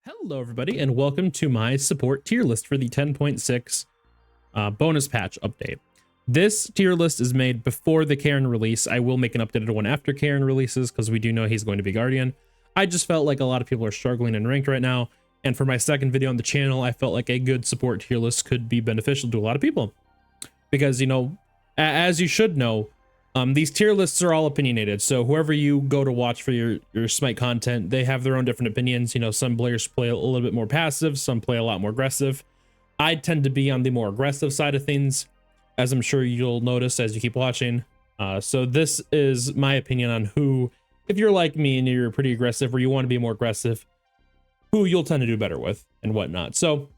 Hello everybody and welcome to my support tier list for the 10.6 bonus patch update. This tier list is made before the Karen release. I will make an updated one after Karen releases because we do know he's going to be Guardian. I just felt like a lot of people are struggling in ranked right now, and for my second video on the channel I felt like a good support tier list could be beneficial to a lot of people. Because, you know, as you should know, these tier lists are all opinionated, so whoever you go to watch for your Smite content, they have their own different opinions. You know, some players play a little bit more passive, some play a lot more aggressive. I tend to be on the more aggressive side of things, as I'm sure you'll notice as you keep watching. So this is my opinion on who, if you're like me and you're pretty aggressive or you want to be more aggressive, who you'll tend to do better with and whatnot. So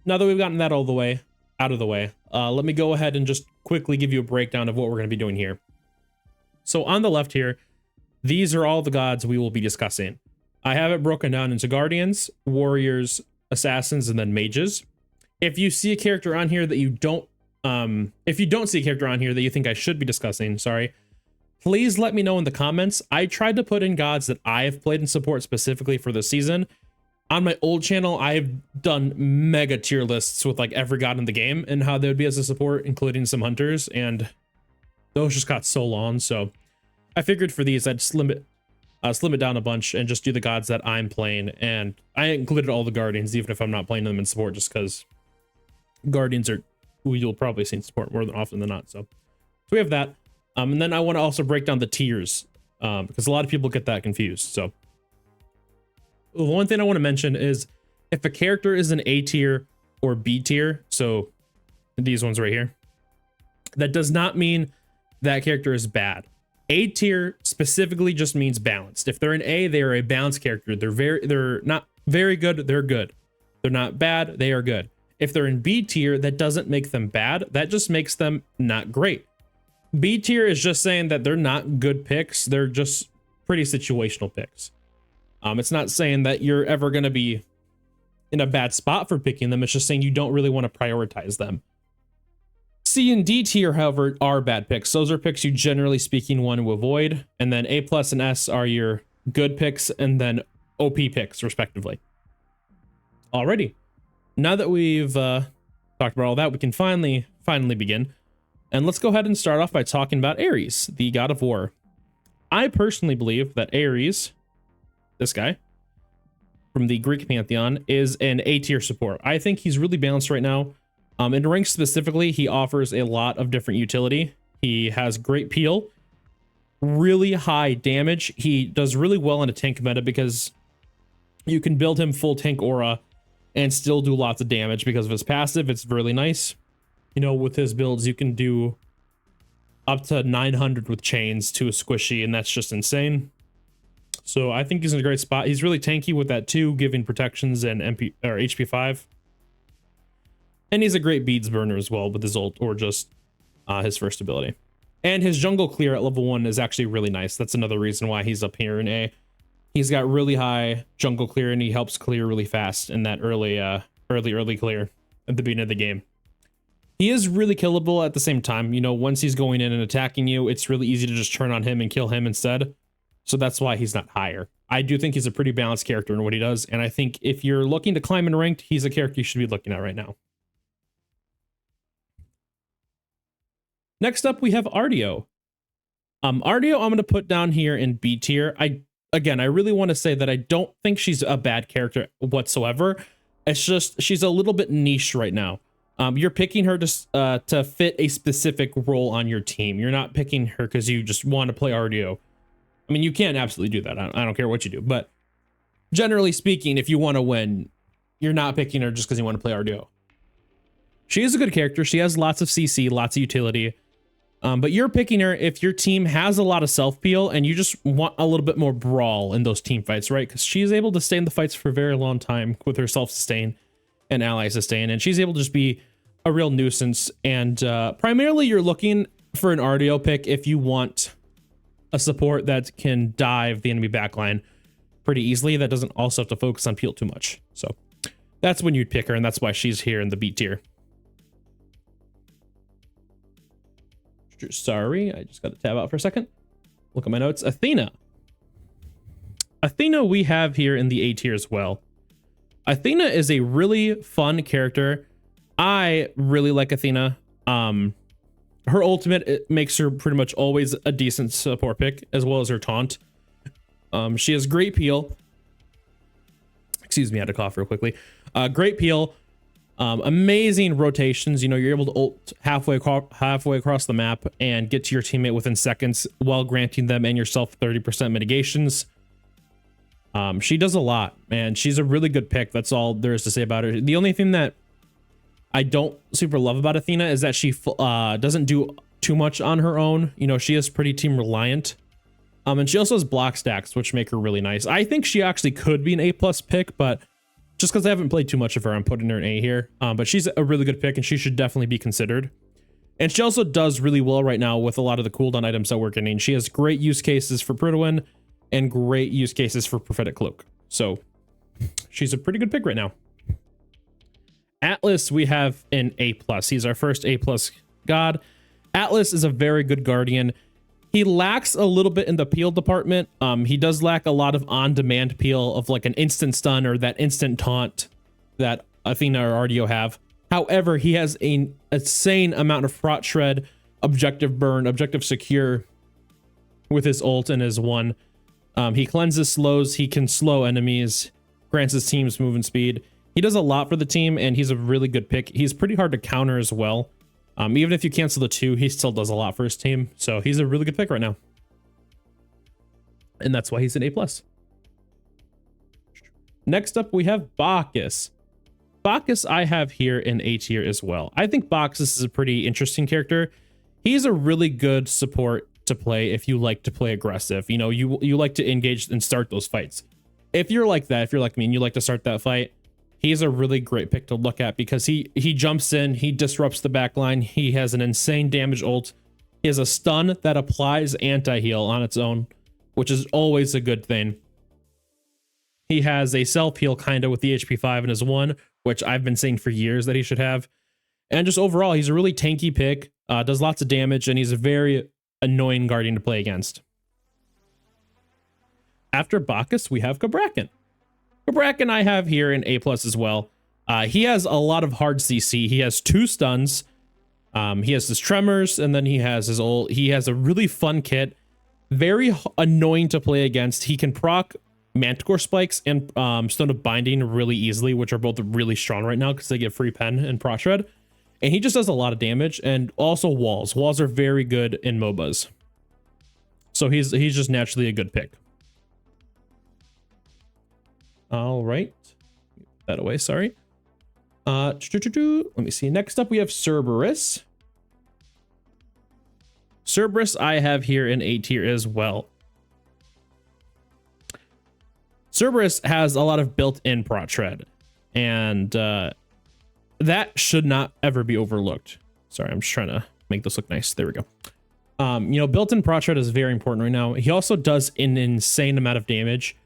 now that we've gotten that out of the way, let me go ahead and just quickly give you a breakdown of what we're going to be doing here. So on the left here, these are all the gods we will be discussing. I have it broken down into guardians, warriors, assassins, and then mages. If you see a character on here that you don't, if you don't see a character on here that you think I should be discussing, sorry, please let me know in the comments. I tried to put in gods that I have played in support specifically for this season. On my old channel, I've done mega tier lists with like every god in the game and how they would be as a support, including some hunters, and those just got so long. So I figured for these I'd slim it down a bunch and just do the gods that I'm playing, and I included all the guardians even if I'm not playing them in support, just because guardians are who you'll probably see in support more than often than not. So we have that, and then I want to also break down the tiers, because a lot of people get that confused. So one thing I want to mention is if a character is an A tier or B tier, so these ones right here, that does not mean that character is bad. A tier specifically just means balanced. If they're an A, they are a balanced character. They're not very good, they're good. They're not bad, they are good. If they're in B tier, that doesn't make them bad, that just makes them not great. B tier is just saying that they're not good picks, they're just pretty situational picks. It's not saying that you're ever going to be in a bad spot for picking them, it's just saying you don't really want to prioritize them. C and D tier, however, are bad picks. Those are picks you generally speaking want to avoid. And then A+ and S are your good picks, and then OP picks, respectively. Alrighty. Now that we've talked about all that, we can finally begin. And let's go ahead and start off by talking about Aries, the god of war. I personally believe that Aries, this guy, from the Greek pantheon, is an A tier support. I think he's really balanced right now. In rank specifically, he offers a lot of different utility. He has great peel, really high damage. He does really well in a tank meta because you can build him full tank aura and still do lots of damage because of his passive. It's really nice. You know, with his builds, you can do up to 900 with chains to a squishy, and that's just insane. So I think he's in a great spot. He's really tanky with that too, giving protections and HP 5. And he's a great beads burner as well with his ult, or just his first ability. And his jungle clear at level 1 is actually really nice. That's another reason why he's up here in A. He's got really high jungle clear, and he helps clear really fast in that early clear at the beginning of the game. He is really killable at the same time. You know, once he's going in and attacking you, it's really easy to just turn on him and kill him instead. So that's why he's not higher. I do think he's a pretty balanced character in what he does, and I think if you're looking to climb in ranked, he's a character you should be looking at right now. Next up, we have Ardio. Ardio, I'm going to put down here in B tier. I really want to say that I don't think she's a bad character whatsoever. It's just she's a little bit niche right now. You're picking her to fit a specific role on your team. You're not picking her because you just want to play Ardio. I mean, you can absolutely do that. I don't care what you do. But generally speaking, if you want to win, you're not picking her just because you want to play Ardio. She is a good character. She has lots of CC, lots of utility. But you're picking her if your team has a lot of self-peel and you just want a little bit more brawl in those team fights, right? Because she's able to stay in the fights for a very long time with her self-sustain and ally sustain, and she's able to just be a real nuisance. And primarily you're looking for an RDO pick if you want a support that can dive the enemy backline pretty easily, that doesn't also have to focus on peel too much. So that's when you'd pick her, and that's why she's here in the B tier. Sorry, I just got to tab out for a second. Look at my notes. Athena. Athena we have here in the A tier as well. Athena is a really fun character. I really like Athena. Her ultimate, it makes her pretty much always a decent support pick, as well as her taunt. She has great peel. Excuse me, I had to cough real quickly. Great peel. Amazing rotations. You know, you're able to ult halfway across the map and get to your teammate within seconds while granting them and yourself 30% mitigations. She does a lot, man. She's a really good pick. That's all there is to say about her. The only thing that I don't super love about Athena is that she doesn't do too much on her own. You know, she is pretty team reliant. And she also has block stacks, which make her really nice. I think she actually could be an A+ pick, but just because I haven't played too much of her, I'm putting her in A here. But she's a really good pick, and she should definitely be considered. And she also does really well right now with a lot of the cooldown items that we're getting. She has great use cases for Prydwen and great use cases for Prophetic Cloak. So she's a pretty good pick right now. Atlas, we have an A+. He's our first A+ god. Atlas is a very good guardian. He lacks a little bit in the peel department. He does lack a lot of on-demand peel of like an instant stun or that instant taunt that Athena or RDO have. However, he has an insane amount of prot shred, objective burn, objective secure with his ult and his one. He cleanses slows. He can slow enemies, grants his team's movement speed. He does a lot for the team, and he's a really good pick. He's pretty hard to counter as well. Even if you cancel the 2, he still does a lot for his team. So he's a really good pick right now. And that's why he's an A+. Next up, we have Bacchus. Bacchus I have here in A tier as well. I think Bacchus is a pretty interesting character. He's a really good support to play if you like to play aggressive. You know, you like to engage and start those fights. If you're like that, if you're like me and you like to start that fight, he's a really great pick to look at because he jumps in, he disrupts the backline, he has an insane damage ult, he has a stun that applies anti-heal on its own, which is always a good thing. He has a self-heal kind of with the HP 5 in his 1, which I've been saying for years that he should have. And just overall, he's a really tanky pick, does lots of damage, and he's a very annoying guardian to play against. After Bacchus, we have Cabrakin. Cabrakin I have here in A+ as well. He has a lot of hard CC. He has 2 stuns. He has his tremors, and then he has his ult. He has a really fun kit. Very annoying to play against. He can proc Manticore spikes and Stone of Binding really easily, which are both really strong right now because they get free pen and prot shred. And he just does a lot of damage, and also walls. Walls are very good in MOBAs. So he's just naturally a good pick. All right, that away. Sorry. Let me see. Next up, we have Cerberus. Cerberus, I have here in A tier as well. Cerberus has a lot of built-in prot shred, and that should not ever be overlooked. Sorry, I'm just trying to make this look nice. There we go. You know, built-in prot shred is very important right now. He also does an insane amount of damage.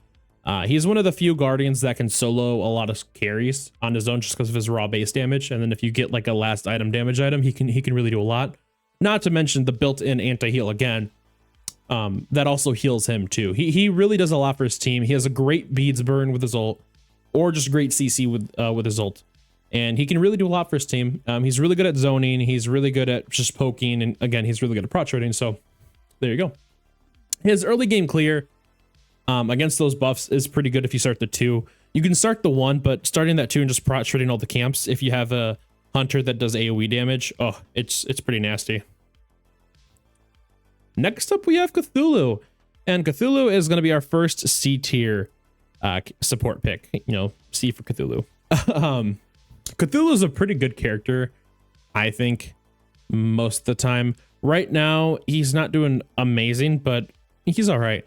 He's one of the few guardians that can solo a lot of carries on his own just because of his raw base damage. And then if you get like a last item damage item, he can really do a lot. Not to mention the built-in anti-heal again. That also heals him too. He really does a lot for his team. He has a great beads burn with his ult, or just great CC with his ult. And he can really do a lot for his team. He's really good at zoning. He's really good at just poking. And again, he's really good at prot shredding. So there you go. His early game clear against those buffs is pretty good if you start the 2. You can start the 1, but starting that 2 and just prot shredding all the camps, if you have a hunter that does AoE damage, oh, it's pretty nasty. Next up, we have Cthulhu. And Cthulhu is going to be our first C tier support pick. You know, C for Cthulhu. Cthulhu is a pretty good character, I think, most of the time. Right now, he's not doing amazing, but he's all right.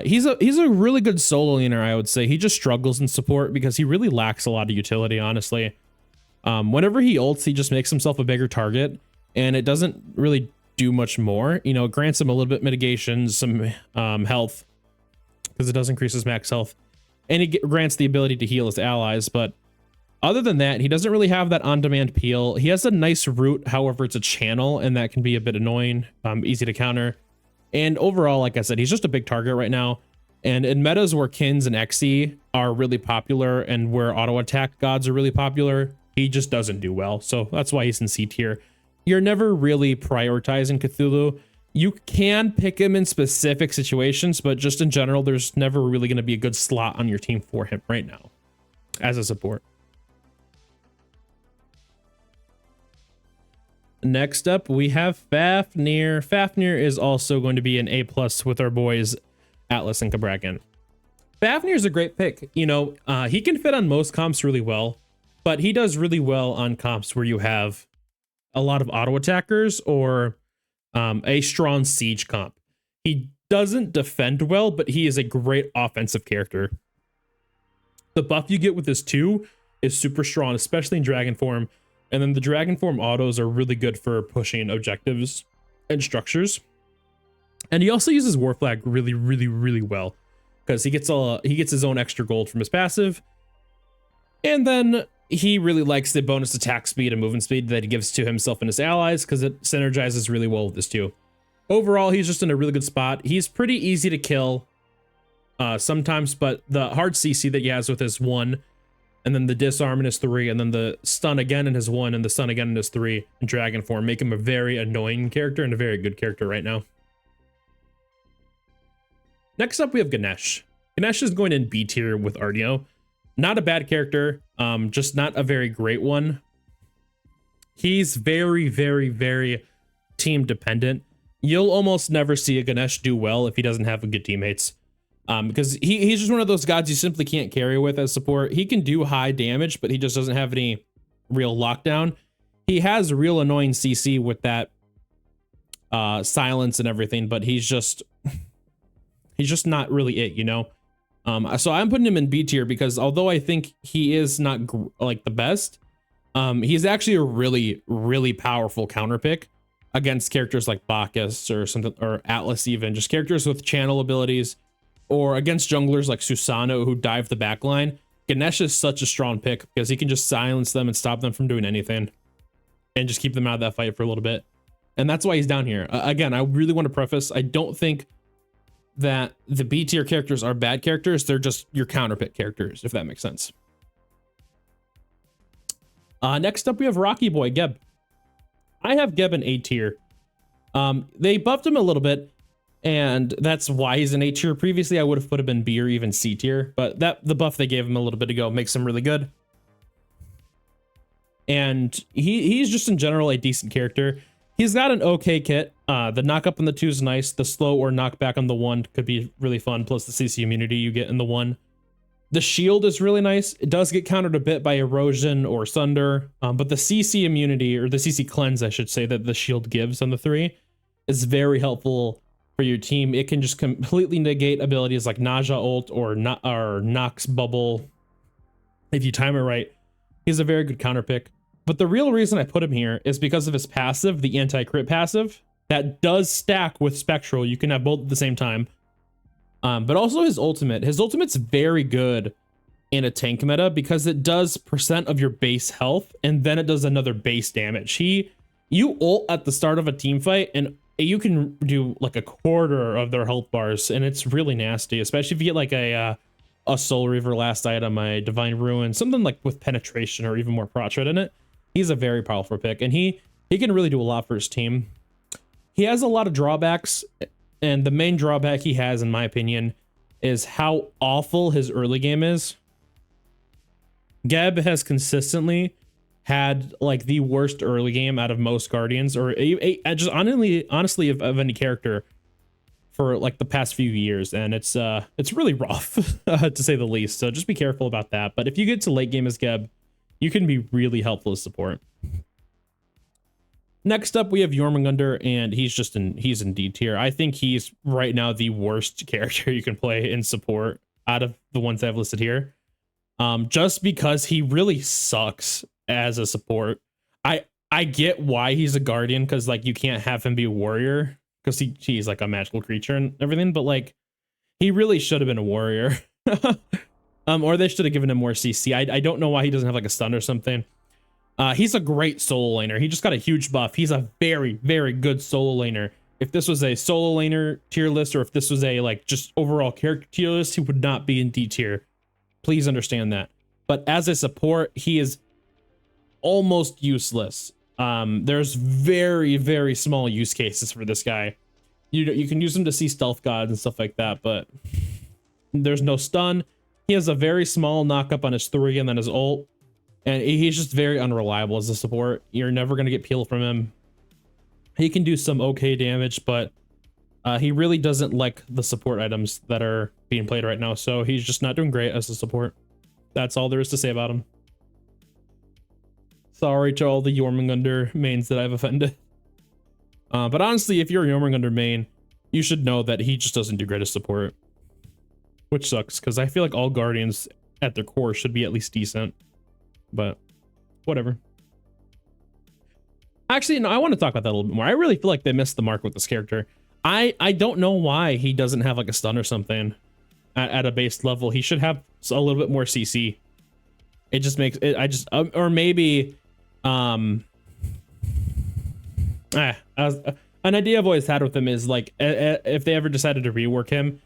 He's a really good solo laner, I would say. He just struggles in support because he really lacks a lot of utility, honestly. Whenever he ults, he just makes himself a bigger target, and it doesn't really do much more. You know, it grants him a little bit mitigation, some health, because it does increase his max health, and it grants the ability to heal his allies, but other than that, he doesn't really have that on-demand peel. He has a nice root, however, it's a channel, and that can be a bit annoying, easy to counter. And overall, like I said, he's just a big target right now. And in metas where Kins and Xe are really popular and where auto attack gods are really popular, he just doesn't do well. So that's why he's in C tier. You're never really prioritizing Cthulhu. You can pick him in specific situations, but just in general, there's never really going to be a good slot on your team for him right now as a support. Next up, we have Fafnir. Fafnir is also going to be an A+ with our boys Atlas and Cabrakin. Fafnir is a great pick. You know, he can fit on most comps really well, but he does really well on comps where you have a lot of auto attackers or a strong siege comp. He doesn't defend well, but he is a great offensive character. The buff you get with this 2 is super strong, especially in dragon form. And then the dragon form autos are really good for pushing objectives and structures. And he also uses war flag really well, because he gets his own extra gold from his passive. And then he really likes the bonus attack speed and movement speed that he gives to himself and his allies, because it synergizes really well with this too. Overall, he's just in a really good spot. He's pretty easy to kill sometimes, but the hard CC that he has with his 1, and then the disarm in his 3, and then the stun again in his 1, and the stun again in his 3 in dragon form make him a very annoying character and a very good character right now. Next up, we have Ganesh. Ganesh is going in B tier with Ardio. Not a bad character, just not a very great one. He's very team dependent. You'll almost never see a Ganesh do well if he doesn't have good teammates. Because he's just one of those gods you simply can't carry with as support. He can do high damage, but he just doesn't have any real lockdown. He has real annoying CC with that silence and everything, but he's just not really it, you know? So I'm putting him in B tier because although I think he is not like the best, he's actually a really powerful counter pick against characters like Bacchus or something, or Atlas even, just characters with channel abilities, or against junglers like Susano who dive the backline. Ganesh is such a strong pick because he can just silence them and stop them from doing anything and just keep them out of that fight for a little bit. And that's why he's down here. Again, I really want to preface, I don't think that the B tier characters are bad characters. They're just your counter pick characters, if that makes sense. Next up, we have Rocky Boy, Geb. I have Geb in A tier. They buffed him a little bit, and that's why he's in A tier. Previously, I would have put him in B or even C tier, but the buff they gave him a little bit ago makes him really good. And he's just in general a decent character. He's got an okay kit. The knock up on the 2 is nice. The slow or knockback on the 1 could be really fun. Plus the CC immunity you get in the 1. The shield is really nice. It does get countered a bit by erosion or thunder. But the CC immunity, or the CC cleanse, I should say, that the shield gives on the 3 is very helpful for your team. It can just completely negate abilities like Naja ult or Nox bubble. If you time it right, he's a very good counter pick. But the real reason I put him here is because of his passive, the anti-crit passive, that does stack with Spectral. You can have both at the same time. But also his ultimate. His ultimate's very good in a tank meta because it does % of your base health, and then it does another base damage. You ult at the start of a team fight, and you can do like a quarter of their health bars, and it's really nasty, especially if you get like a Soul Reaver last item, a Divine Ruin, something like with penetration or even more Protred in it. He's a very powerful pick, and he can really do a lot for his team. He has a lot of drawbacks, and the main drawback he has, in my opinion, is how awful his early game is. Geb has consistently had like the worst early game out of most Guardians, or just honestly of any character for like the past few years, and it's really rough to say the least. So just be careful about that. But if you get to late game as Geb, you can be really helpful as support. Next up, we have Yorming, and he's in D tier. I think he's right now the worst character you can play in support out of the ones I've listed here. Just because he really sucks as a support. I get why he's a Guardian, because like you can't have him be a warrior because he's like a magical creature and everything, but like he really should have been a warrior. Or they should have given him more CC. I don't know why he doesn't have like a stun or something. He's a great solo laner. He just got a huge buff. He's a very good solo laner. if this was a solo laner tier list, or if this was a like just overall character tier list, he would not be in D tier. Please understand that. But as a support, he is almost useless. There's very, very small use cases for this guy. You can use him to see stealth gods and stuff like that, but there's no stun. He has a very small knockup on his 3 and then his ult, and he's just very unreliable as a support. You're never going to get peel from him. He can do some okay damage, but he really doesn't like the support items that are being played right now, so he's just not doing great as a support. That's all there is to say about him. Sorry to all the Yorming mains that I've offended. But honestly, if you're a Yorming main, you should know that he just doesn't do great as support. Which sucks, because I feel like all Guardians at their core should be at least decent. But whatever. Actually, no, I want to talk about that a little bit more. I really feel like they missed the mark with this character. I don't know why he doesn't have like a stun or something at a base level. He should have a little bit more CC. It just makes it, or maybe, an idea I've always had with him is like, if they ever decided to rework him,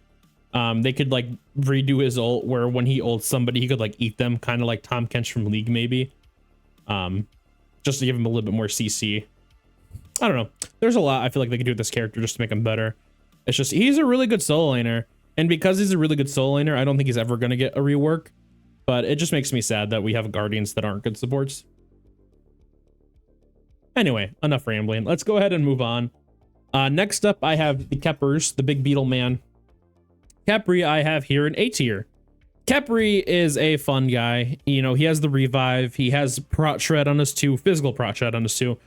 they could like redo his ult where when he ults somebody, he could like eat them, kind of like Tom Kench from League maybe. Just to give him a little bit more CC. I don't know. There's a lot I feel like they could do with this character just to make him better. It's just, he's a really good solo laner. And because he's a really good solo laner, I don't think he's ever going to get a rework. But it just makes me sad that we have Guardians that aren't good supports. Anyway, enough rambling. Let's go ahead and move on. Next up, I have the Capers, the big beetle man. Capri, I have here in A tier. Capri is a fun guy. You know, he has the revive. He has prot shred on his 2, physical prot shred on his 2,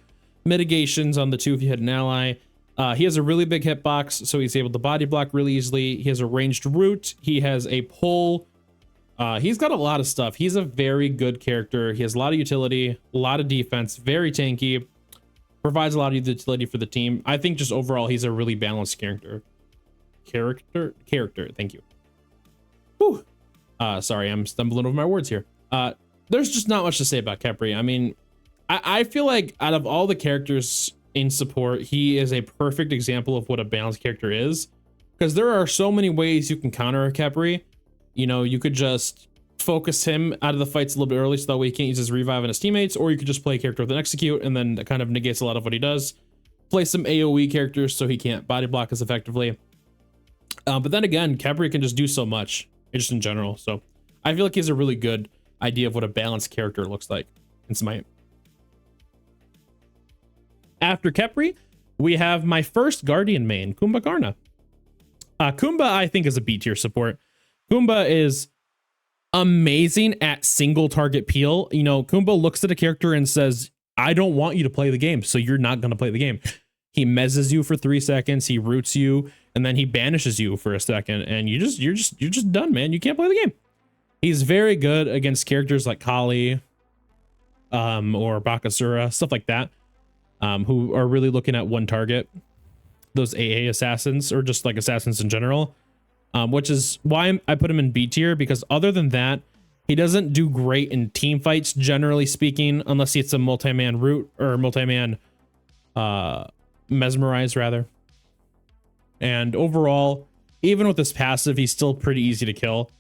mitigations on the 2 if you hit an ally. He has a really big hitbox, so he's able to body block really easily. He has a ranged root. He has a pull. He's got a lot of stuff. He's a very good character. He has a lot of utility, a lot of defense, very tanky, provides a lot of utility for the team. I think just overall, he's a really balanced character. Thank you. Whew. Sorry, I'm stumbling over my words here. There's just not much to say about Capri. I mean, I feel like out of all the characters in support, he is a perfect example of what a balanced character is. Because there are so many ways you can counter Capri. You know, you could just focus him out of the fights a little bit early so that way he can't use his revive on his teammates, or you could just play a character with an execute and then that kind of negates a lot of what he does. Play some AoE characters so he can't body block as effectively. But then again, Capri can just do so much, just in general. So I feel like he has a really good idea of what a balanced character looks like in Smite. After Capri, we have my first Guardian main, Kumba. Kumba, I think, is a B tier support. Kumba is amazing at single target peel. You know, Kumba looks at a character and says, I don't want you to play the game, so you're not going to play the game. He mezzes you for 3 seconds, he roots you, and then he banishes you for a second, and you're just done, man. You can't play the game. He's very good against characters like Kali, or Bacchus, stuff like that, who are really looking at one target. Those AA assassins, or just like assassins in general. Which is why I put him in B tier, because other than that, he doesn't do great in team fights, generally speaking, unless it's a multi-man root or multi-man mesmerize rather. And overall, even with this passive, he's still pretty easy to kill.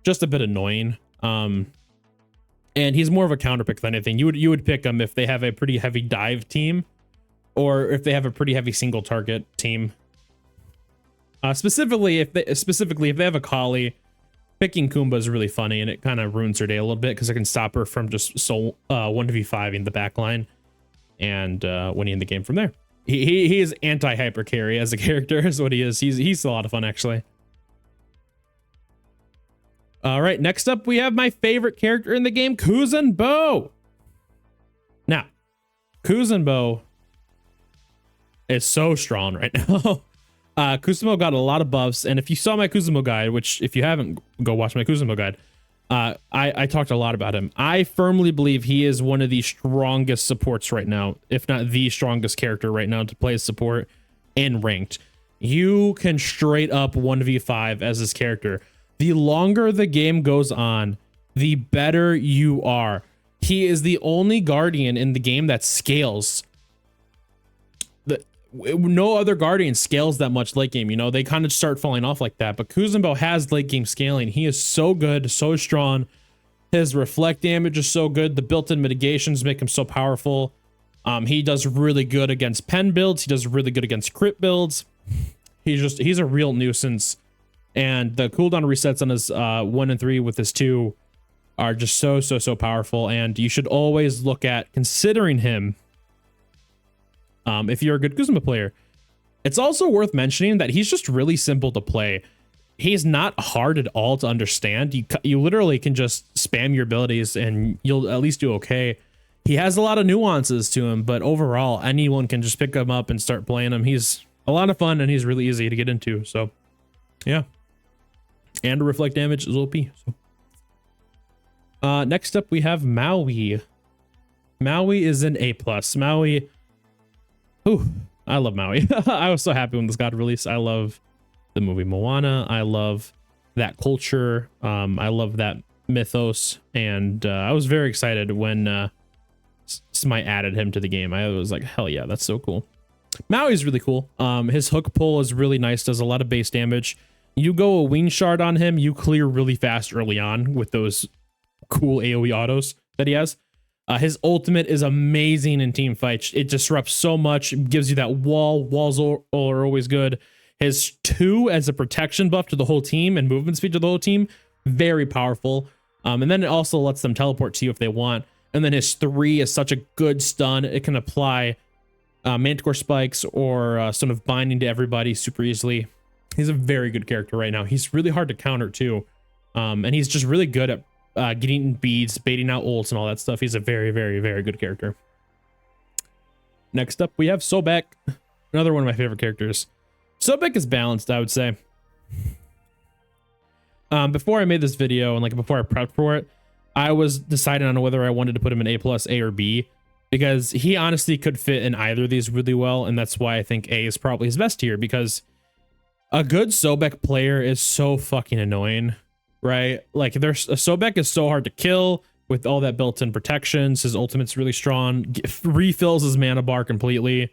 Just a bit annoying. And he's more of a counter pick than anything. You would pick him if they have a pretty heavy dive team, or if they have a pretty heavy single target team. Specifically if they have a Kali, picking Kumba is really funny, and it kind of ruins her day a little bit because it can stop her from just 1v5 in the back line and winning the game from there. He is anti-hyper carry as a character is what he is. He's a lot of fun, actually. All right, next up we have my favorite character in the game, Kuzenbo. Now, Kuzenbo is so strong right now. Kuzenbo got a lot of buffs, and if you saw my Kuzenbo guide, which if you haven't, go watch my Kuzenbo guide, I talked a lot about him. I firmly believe he is one of the strongest supports right now, if not the strongest character right now to play as support in ranked. You can straight up 1v5 as this character. The longer the game goes on, the better you are. He is the only Guardian in the game that scales. no other guardian scales that much late game. You know, they kind of start falling off like that. But Kuzenbo has late game scaling. He is so good, so strong. His reflect damage is so good. The built-in mitigations make him so powerful. He does really good against pen builds. He does really good against crit builds. He's a real nuisance. And the cooldown resets on his 1 and 3 with his 2 are just so powerful. And you should always look at considering him if you're a good Kuzenbo player. It's also worth mentioning that he's just really simple to play. He's not hard at all to understand. You literally can just spam your abilities and you'll at least do okay. He has a lot of nuances to him, but overall, anyone can just pick him up and start playing him. He's a lot of fun and he's really easy to get into. So, yeah. And reflect damage is OP. So. Next up, we have Maui. Maui is an A+. Maui. Ooh, I love Maui. I was so happy when this got released. I love the movie Moana. I love that culture. I love that mythos. And I was very excited when Smite added him to the game. I was like, hell yeah, that's so cool. Maui's really cool. His hook pull is really nice, does a lot of base damage. You go a wing shard on him, you clear really fast early on with those cool AoE autos that he has. His ultimate is amazing in team fights. It disrupts so much, gives you that wall. Walls are always good. His 2 as a protection buff to the whole team and movement speed to the whole team, very powerful. And then it also lets them teleport to you if they want. And then his 3 is such a good stun. It can apply Manticore spikes or sort of binding to everybody super easily. He's a very good character right now. He's really hard to counter too. And he's just really good at getting beads, baiting out ults and all that stuff. He's a very good character. Next up, we have Sobek, another one of my favorite characters. Sobek is balanced, I would say. Before I made this video and like before I prepped for it, I was deciding on whether I wanted to put him in A+, A, or B, because he honestly could fit in either of these really well, and that's why I think A is probably his best tier, because a good Sobek player is so fucking annoying, right? Like, Sobek is so hard to kill with all that built-in protections. His ultimate's really strong, refills his mana bar completely,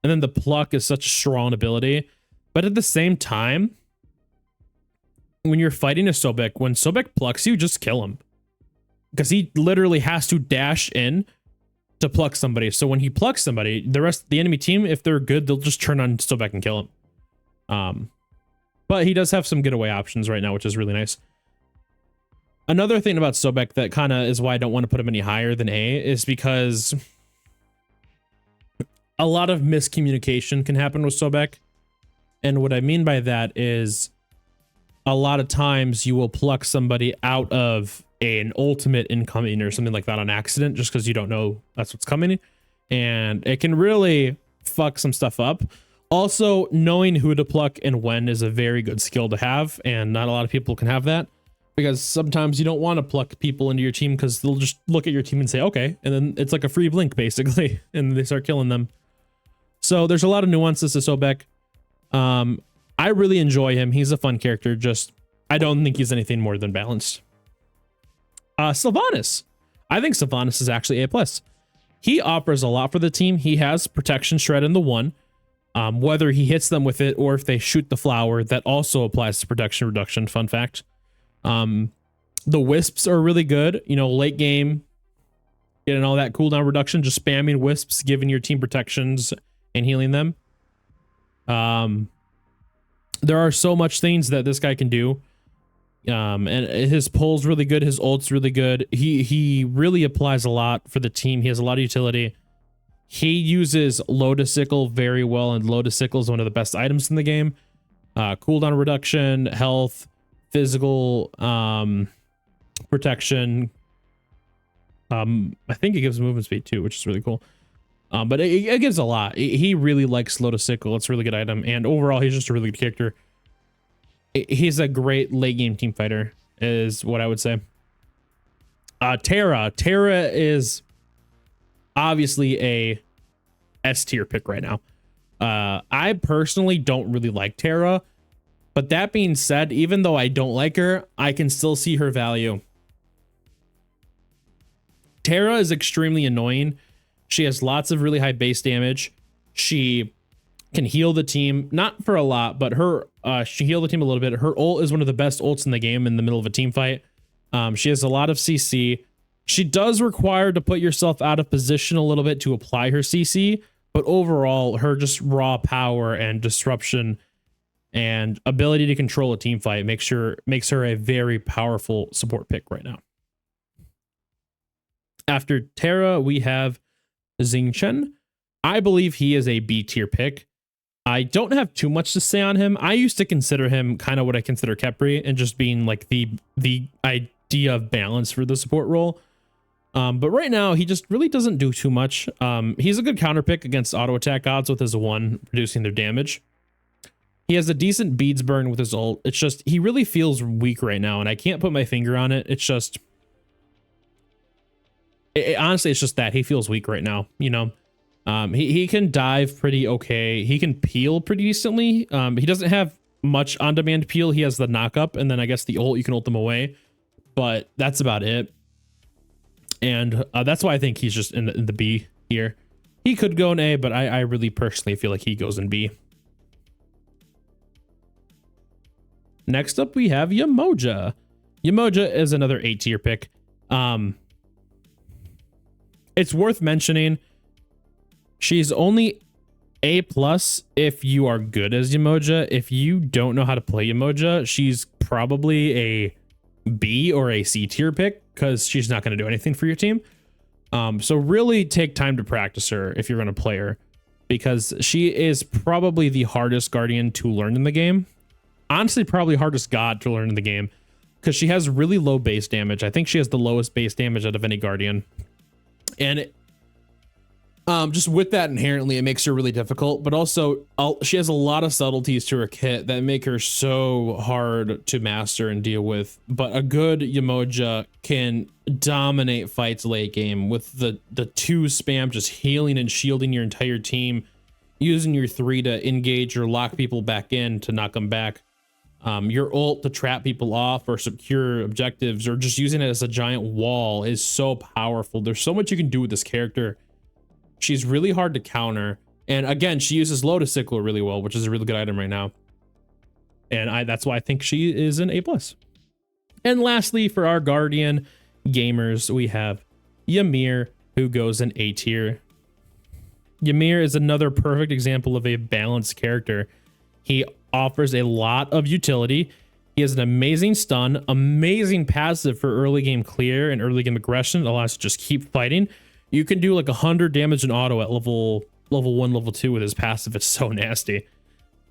and then the pluck is such a strong ability. But at the same time, when you're fighting a Sobek, when Sobek plucks you, just kill him. Because he literally has to dash in to pluck somebody. So when he plucks somebody, the enemy team, if they're good, they'll just turn on Sobek and kill him. But he does have some getaway options right now, which is really nice. Another thing about Sobek that kind of is why I don't want to put him any higher than A is because a lot of miscommunication can happen with Sobek. And what I mean by that is a lot of times you will pluck somebody out of an ultimate incoming or something like that on accident just because you don't know that's what's coming, and it can really fuck some stuff up. Also, knowing who to pluck and when is a very good skill to have, and not a lot of people can have that, because sometimes you don't want to pluck people into your team because they'll just look at your team and say okay, and then it's like a free blink basically, and they start killing them. So there's a lot of nuances to Sobek. I really enjoy him. He's a fun character, just I don't think he's anything more than balanced. Sylvanas. I think Sylvanas is actually A+. He offers a lot for the team. He has protection shred in the 1. Whether he hits them with it or if they shoot the flower, that also applies to protection reduction. Fun fact. The wisps are really good. You know, late game, getting all that cooldown reduction, just spamming wisps, giving your team protections and healing them. There are so much things that this guy can do. And his pull's really good. His ult's really good. He really applies a lot for the team. He has a lot of utility. He uses Lotus Sickle very well, and Lotus Sickle is one of the best items in the game. Cooldown reduction, health, physical, protection. I think it gives movement speed too, which is really cool. But it gives a lot. He really likes Lotus Sickle. It's a really good item, and overall, he's just a really good character. He's a great late game team fighter, is what I would say. Terra is obviously a S tier pick right now. I personally don't really like Terra, but that being said, even though I don't like her, I can still see her value. Terra is extremely annoying. She has lots of really high base damage. She can heal the team, not for a lot, but her she healed the team a little bit. Her ult is one of the best ults in the game in the middle of a team fight. She has a lot of CC. She does require to put yourself out of position a little bit to apply her CC, but overall, her just raw power and disruption and ability to control a team fight makes her a very powerful support pick right now. After Terra, we have Xingchen. I believe he is a B tier pick. I don't have too much to say on him. I used to consider him kind of what I consider Capri and just being like the idea of balance for the support role. But right now, he just really doesn't do too much. He's a good counter pick against auto attack gods with his 1 reducing their damage. He has a decent beads burn with his ult. It's just, he really feels weak right now, and I can't put my finger on it. It's just, honestly, it's just that he feels weak right now, you know? He can dive pretty okay. He can peel pretty decently. He doesn't have much on-demand peel. He has the knock-up, and then I guess the ult, you can ult them away. But that's about it. And that's why I think he's just in the B here. He could go in A, but I really personally feel like he goes in B. Next up, we have Yamoja. Yamoja is another A tier pick. It's worth mentioning, she's only A+ if you are good as Yamoja. If you don't know how to play Yamoja, she's probably a B or a C tier pick because she's not going to do anything for your team. So really take time to practice her if you're going to play her, because she is probably the hardest guardian to learn in the game. Honestly, probably hardest god to learn in the game because she has really low base damage. I think she has the lowest base damage out of any guardian. And just with that inherently, it makes her really difficult, but also she has a lot of subtleties to her kit that make her so hard to master and deal with. But a good Yamoja can dominate fights late game with the 2 spam, just healing and shielding your entire team, using your 3 to engage or lock people back in to knock them back. Your ult to trap people off or secure objectives, or just using it as a giant wall is so powerful. There's so much you can do with this character. She's really hard to counter. And again, she uses Lotus Sickle really well, which is a really good item right now. And that's why I think she is an A+. And lastly, for our Guardian gamers, we have Ymir, who goes in A tier. Ymir is another perfect example of a balanced character. He offers a lot of utility. He has an amazing stun, amazing passive for early game clear and early game aggression. It allows you to just keep fighting. You can do like 100 damage in auto at level 1, level 2 with his passive. It's so nasty.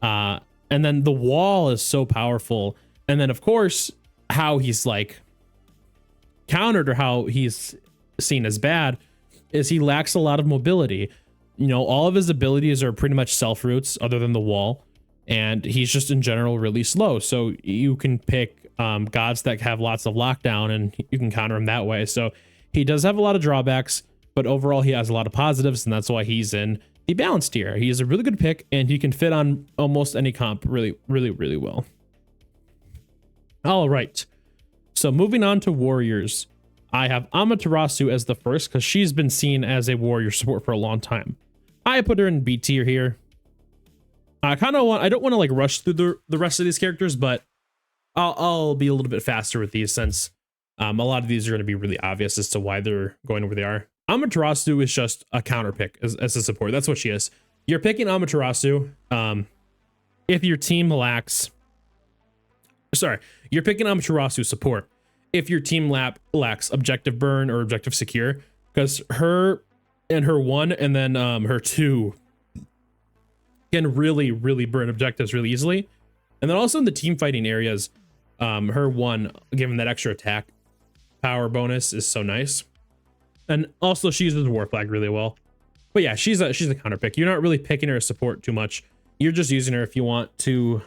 And then the wall is so powerful. And then of course, how he's like countered, or how he's seen as bad, is he lacks a lot of mobility. You know, all of his abilities are pretty much self roots other than the wall. And he's just in general really slow. So you can pick gods that have lots of lockdown and you can counter him that way. So he does have a lot of drawbacks, but overall he has a lot of positives, and that's why he's in the balanced tier. He is a really good pick, and he can fit on almost any comp really well. All right. So moving on to warriors, I have Amaterasu as the first because she's been seen as a warrior support for a long time. I put her in B tier here. I don't want to like rush through the rest of these characters, but I'll be a little bit faster with these since a lot of these are going to be really obvious as to why they're going where they are. Amaterasu is just a counter pick as a support. That's what she is. You're picking Amaterasu if your team lacks. Sorry, you're picking Amaterasu support if your team lacks objective burn or objective secure, because her and her 1 and then her 2 can really burn objectives really easily. And then also in the team fighting areas, her 1, given that extra attack power bonus, is so nice. And also she uses war flag really well. But yeah, she's a counter pick. You're not really picking her as support too much. You're just using her if you want to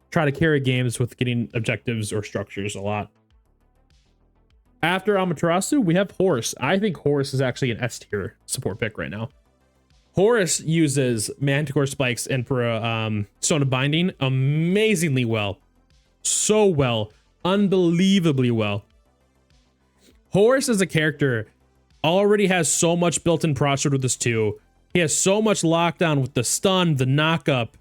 try to carry games with getting objectives or structures a lot. After Amaterasu, we have Horus. I think Horus is actually an S tier support pick right now. Horus uses Manticore Spikes and for Stone of Binding amazingly well. So well. Unbelievably well. Horus as a character already has so much built-in prospered with this 2. He has so much lockdown with the stun, the knockup.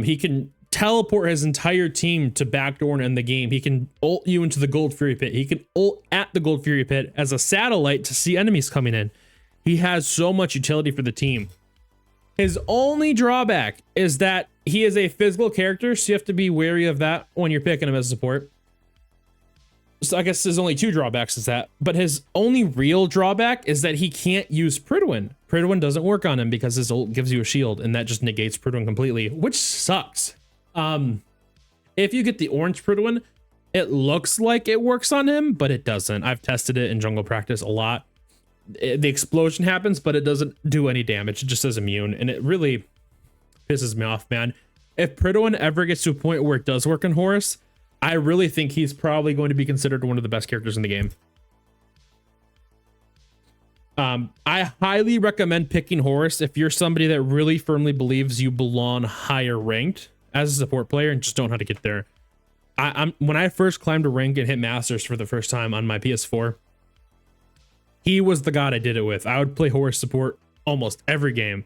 He can teleport his entire team to backdoor and end the game. He can ult you into the Gold Fury Pit. He can ult at the Gold Fury Pit as a satellite to see enemies coming in. He has so much utility for the team. His only drawback is that he is a physical character, so you have to be wary of that when you're picking him as support. So I guess there's only 2 drawbacks is that, but his only real drawback is that he can't use Pridwin. Pridwin doesn't work on him because his ult gives you a shield, and that just negates Pridwin completely, which sucks. If you get the orange Pridwin, it looks like it works on him, but it doesn't. I've tested it in jungle practice a lot. The explosion happens, but it doesn't do any damage. It just says immune, and it really pisses me off, man. If Pridwin ever gets to a point where it does work on Horus, I really think he's probably going to be considered one of the best characters in the game. I highly recommend picking Horus if you're somebody that really firmly believes you belong higher ranked as a support player and just don't know how to get there. When I first climbed a rank and hit Masters for the first time on my PS4, he was the god I did it with. I would play Horus support almost every game,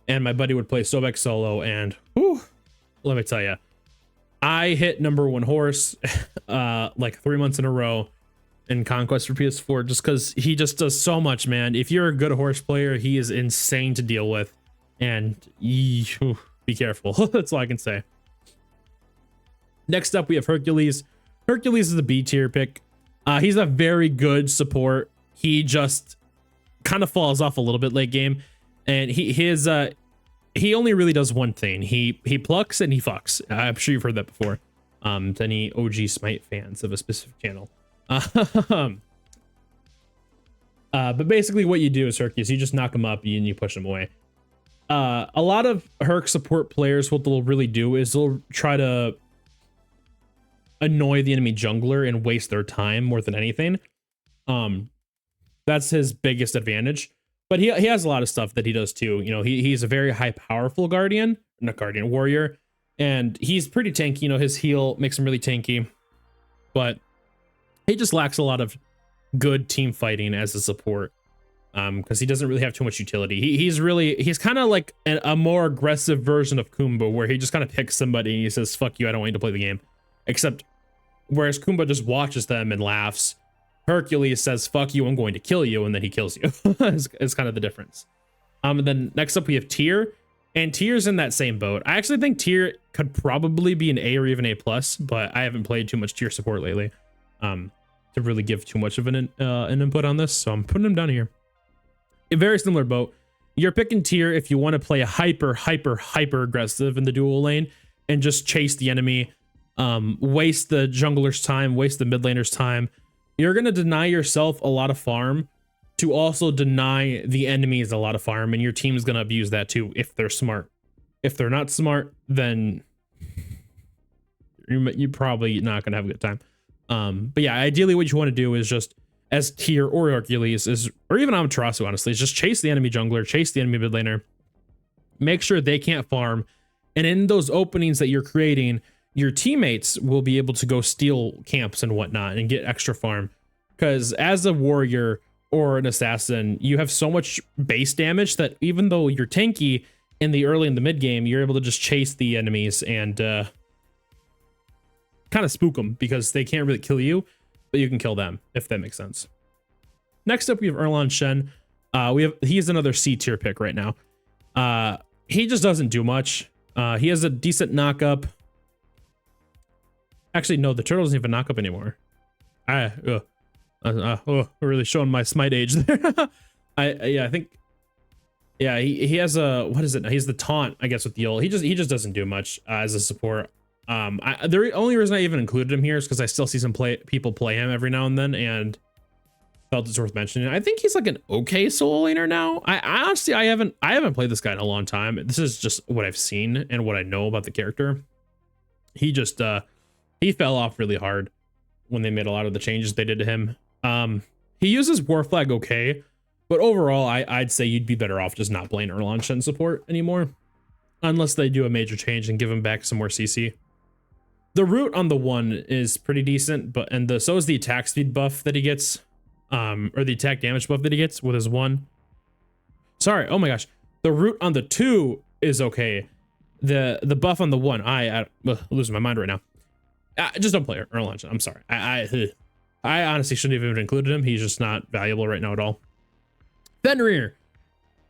and my buddy would play Sobek solo, and whew, let me tell you, I hit #1 Horus like 3 months in a row in Conquest for PS4 just because he just does so much, man. If you're a good Horus player, he is insane to deal with, and be careful. That's all I can say. Next up, we have Hercules. Hercules is a B tier pick. He's a very good support. He just kind of falls off a little bit late game, and he only really does one thing. He plucks and he fucks. I'm sure you've heard that before. To any OG Smite fans of a specific channel. But basically what you do is Hercules, you just knock him up and you push him away. A lot of Herc support players, what they'll really do is they'll try to annoy the enemy jungler and waste their time more than anything. That's his biggest advantage. But he has a lot of stuff that he does too. You know, he's a very high powerful warrior, and he's pretty tanky. You know, his heal makes him really tanky, but he just lacks a lot of good team fighting as a support, because he doesn't really have too much utility. He's kind of like a more aggressive version of Kumba, where he just kind of picks somebody and he says, "Fuck you, I don't want you to play the game." Except, whereas Kumba just watches them and laughs, Hercules says, "Fuck you, I'm going to kill you," and then he kills you. It's kind of the difference. And then next up we have Tyr, and Tyr's in that same boat. I actually think Tyr could probably be an A or even A+, but I haven't played too much Tyr support lately to really give too much of an input on this, so I'm putting him down here. A very similar boat. You're picking Tyr if you want to play a hyper aggressive in the dual lane and just chase the enemy, waste the jungler's time, waste the mid laner's time. You're going to deny yourself a lot of farm to also deny the enemies a lot of farm, and your team's going to abuse that too if they're smart. If they're not smart, then you're probably not going to have a good time. But yeah, ideally what you want to do is just, as Tyr or Hercules, or even Amaterasu, honestly, is just chase the enemy jungler, chase the enemy mid laner, make sure they can't farm, and in those openings that you're creating, your teammates will be able to go steal camps and whatnot and get extra farm. Because as a warrior or an assassin, you have so much base damage that even though you're tanky in the early and the mid game, you're able to just chase the enemies and kind of spook them, because they can't really kill you, but you can kill them, if that makes sense. Next up, we have Erlan Shen. He's another C tier pick right now. He just doesn't do much. He has a decent knockup. Actually, no, the turtle doesn't even knock up anymore. We're really showing my Smite age there. I think, yeah, he has a, what is it? He's the taunt, I guess, with the ult. He just doesn't do much as a support. The only reason I even included him here is because I still see some people play him every now and then, and felt it's worth mentioning. I think he's like an okay solo laner now. I honestly, I haven't played this guy in a long time. This is just what I've seen and what I know about the character. He just he fell off really hard when they made a lot of the changes they did to him. He uses War Flag okay, but overall, I'd say you'd be better off just not playing Erlan Shen support anymore, unless they do a major change and give him back some more CC. The root on the 1 is pretty decent, so is the attack speed buff that he gets, or the attack damage buff that he gets with his 1. Sorry, oh my gosh. The root on the 2 is okay. The buff on the 1, I'm losing my mind right now. Just don't play Earl Engine. I'm sorry. I honestly shouldn't have even included him. He's just not valuable right now at all. Fenrir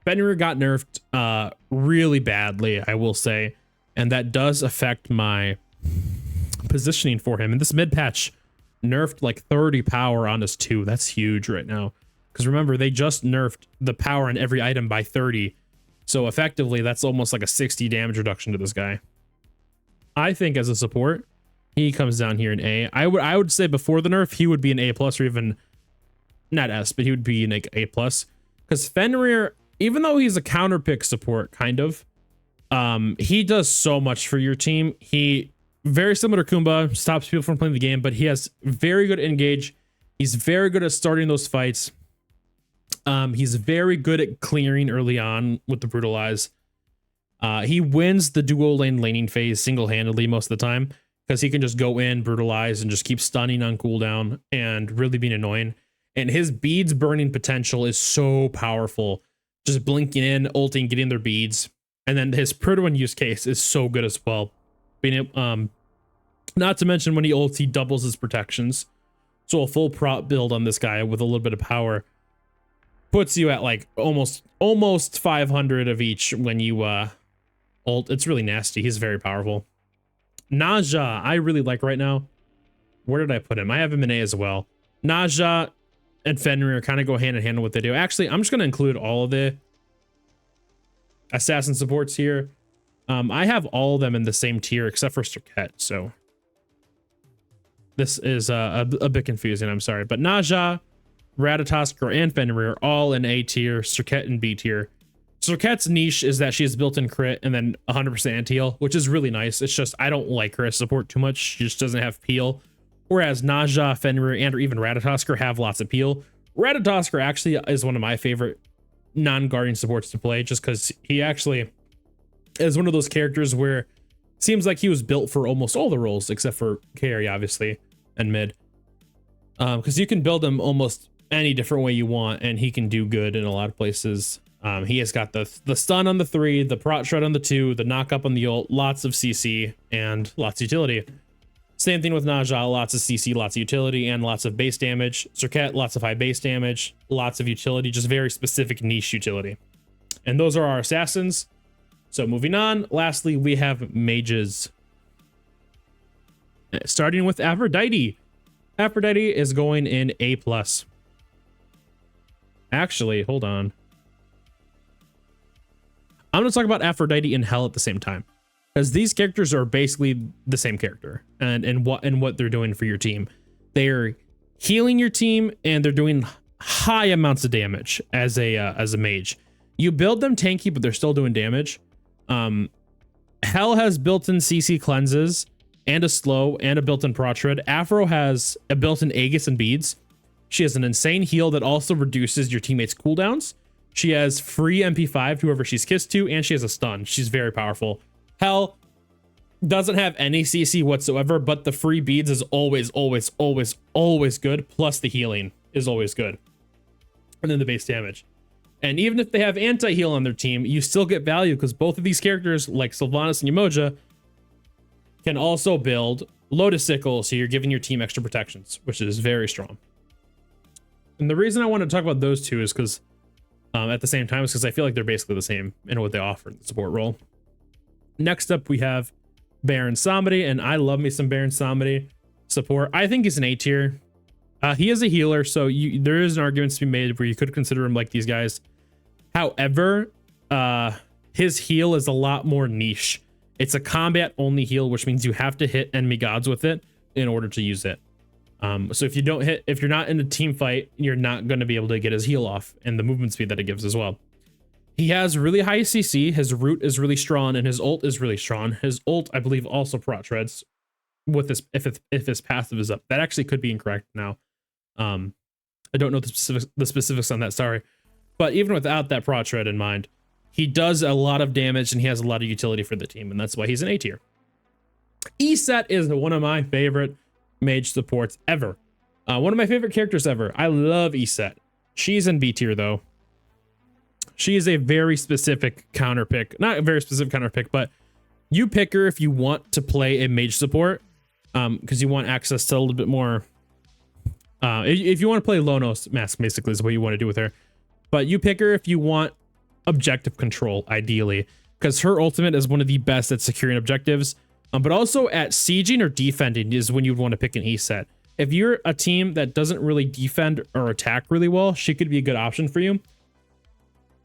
got nerfed really badly, I will say, and that does affect my positioning for him. And this mid patch nerfed like 30 power on his 2. That's huge right now, because remember, they just nerfed the power on every item by 30, so effectively that's almost like a 60 damage reduction to this guy. I think as a support, he comes down here in A. I would say before the nerf he would be an A plus, or even not S, but he would be like A plus, because Fenrir, even though he's a counter pick support kind of, he does so much for your team. He very similar to Kumba, stops people from playing the game, but he has very good engage. He's very good at starting those fights. He's very good at clearing early on with the brutalize. He wins the dual lane laning phase single-handedly most of the time, because he can just go in, brutalize, and just keep stunning on cooldown and really being annoying. And his beads burning potential is so powerful. Just blinking in, ulting, getting their beads. And then his Protoan use case is so good as well. Being not to mention when he ults, he doubles his protections. So a full prop build on this guy with a little bit of power puts you at like almost 500 of each when you ult. It's really nasty. He's very powerful. Naja, I really like right now. Where did I put him? I have him in A as well. Naja and Fenrir kind of go hand in hand with what they do. Actually, I'm just going to include all of the assassin supports here. I have all of them in the same tier except for Serket, so this is a bit confusing. I'm sorry, but Naja, Ratatoskr, and Fenrir all in A tier, Serket in B tier. Serket's niche is that she has built-in crit and then 100% anti-heal, which is really nice. It's just I don't like her as support too much. She just doesn't have peel. Whereas Naja, Fenrir, and or even Ratatoskr have lots of peel. Ratatoskr actually is one of my favorite non-guardian supports to play, just because he actually is one of those characters where it seems like he was built for almost all the roles except for carry, obviously, and mid. Because you can build him almost any different way you want, and he can do good in a lot of places. He has got the stun on the 3, the prot shred on the 2, the knock up on the ult, lots of CC, and lots of utility. Same thing with Naja, lots of CC, lots of utility, and lots of base damage. Serket, lots of high base damage, lots of utility, just very specific niche utility. And those are our assassins. So moving on, lastly, we have mages. Starting with Aphrodite. Aphrodite is going in A+. Actually, hold on. I'm going to talk about Aphrodite and Hell at the same time, because these characters are basically the same character and what they're doing for your team. They're healing your team and they're doing high amounts of damage as a mage. You build them tanky, but they're still doing damage. Hell has built-in CC cleanses and a slow and a built-in prot shred. Aphro has a built-in Aegis and beads. She has an insane heal that also reduces your teammates' cooldowns. She has free MP5 to whoever she's kissed to, and she has a stun. She's very powerful. Hell doesn't have any CC whatsoever, but the free beads is always good. Plus the healing is always good. And then the base damage. And even if they have anti-heal on their team, you still get value, because both of these characters, like Sylvanas and Yamoja, can also build Lotus Sickle, so you're giving your team extra protections, which is very strong. And the reason I want to talk about those two is because at the same time, is because I feel like they're basically the same in what they offer in the support role. Next up, we have Baron Samedi, and I love me some Baron Samedi support. I think he's an A tier. He is a healer, so there is an argument to be made where you could consider him like these guys. However, his heal is a lot more niche. It's a combat only heal, which means you have to hit enemy gods with it in order to use it. So if you're not in a team fight, you're not going to be able to get his heal off and the movement speed that it gives as well. He has really high CC. His root is really strong, and his ult is really strong. His ult, I believe, also prot shreds with this if his passive is up. That actually could be incorrect now. I don't know the specifics on that. Sorry, but even without that prot shred in mind, he does a lot of damage and he has a lot of utility for the team, and that's why he's an A tier. Eset is one of my favorite mage supports ever. One of my favorite characters ever. I love Eset. She's in B tier though. She is a very specific counter pick. Not a very specific counter pick, but you pick her if you want to play a mage support, because you want access to a little bit more. If you want to play Lonos Mask, basically is what you want to do with her. But you pick her if you want objective control, ideally, because her ultimate is one of the best at securing objectives. But also at sieging or defending is when you'd want to pick an E set. If you're a team that doesn't really defend or attack really well, she could be a good option for you,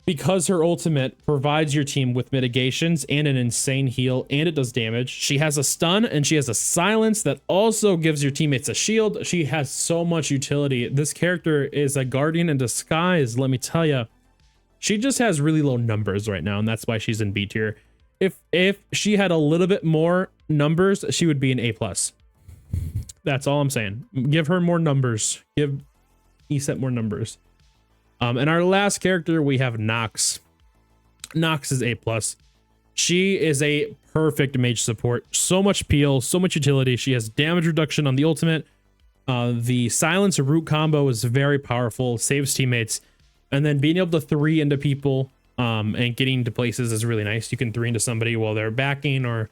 because her ultimate provides your team with mitigations and an insane heal, and it does damage. She has a stun and she has a silence that also gives your teammates a shield. She has so much utility. This character is a guardian in disguise, let me tell you. She just has really low numbers right now, and that's why she's in B tier. If she had a little bit more numbers, she would be an A+. That's all I'm saying. Give her more numbers. Give ESET more numbers. And our last character, we have Nox. Nox is A+. She is a perfect mage support. So much peel, so much utility. She has damage reduction on the ultimate. The silence or root combo is very powerful, saves teammates. And then being able to 3 into people and getting to places is really nice. You can 3 into somebody while they're backing or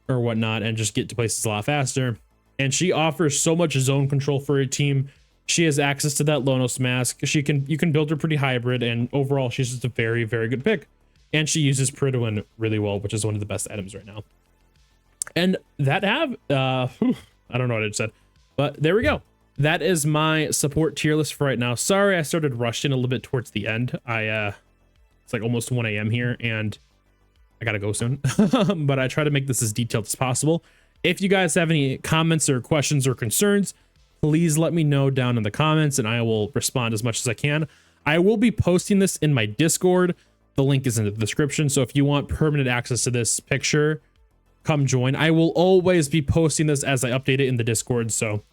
whatnot and just get to places a lot faster. And she offers so much zone control for a team. She has access to that Lonos Mask. You can build her pretty hybrid, and overall she's just a very, very good pick. And she uses Pridwin really well, which is one of the best items right now. And that I don't know what I just said, but there we go. That is my support tier list for right now. Sorry, I started rushing a little bit towards the end. It's like almost 1 a.m. here, and I gotta go soon. But I try to make this as detailed as possible. If you guys have any comments or questions or concerns, please let me know down in the comments, and I will respond as much as I can. I will be posting this in my Discord. The link is in the description. So if you want permanent access to this picture, come join. I will always be posting this as I update it in the Discord. So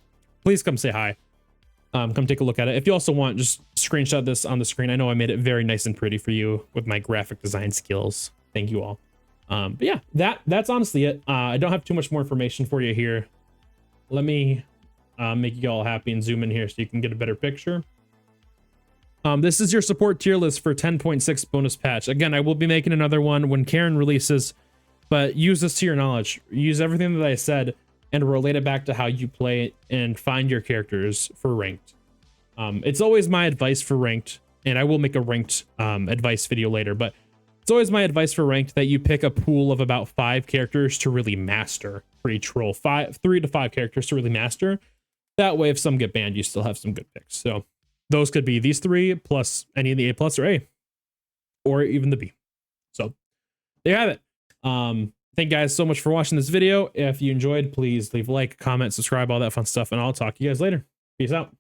please come say hi. Come take a look at it. If you also want, just screenshot this on the screen. I know I made it very nice and pretty for you with my graphic design skills. Thank you all. But yeah, that's honestly it. I don't have too much more information for you here. Let me make you all happy and zoom in here so you can get a better picture. This is your support tier list for 10.6 bonus patch. Again, I will be making another one when Karen releases, but use this to your knowledge. Use everything that I said and relate it back to how you play and find your characters for ranked. It's always my advice for ranked, and I will make a ranked advice video later, but it's always my advice for ranked that you pick a pool of about 5 characters to really master for each role. 3 to 5 characters to really master. That way, if some get banned, you still have some good picks. So those could be these 3 plus any of the A+ or A, or even the B. So there you have it. Thank you guys so much for watching this video. If you enjoyed, please leave a like, comment, subscribe, all that fun stuff, and I'll talk to you guys later. Peace out.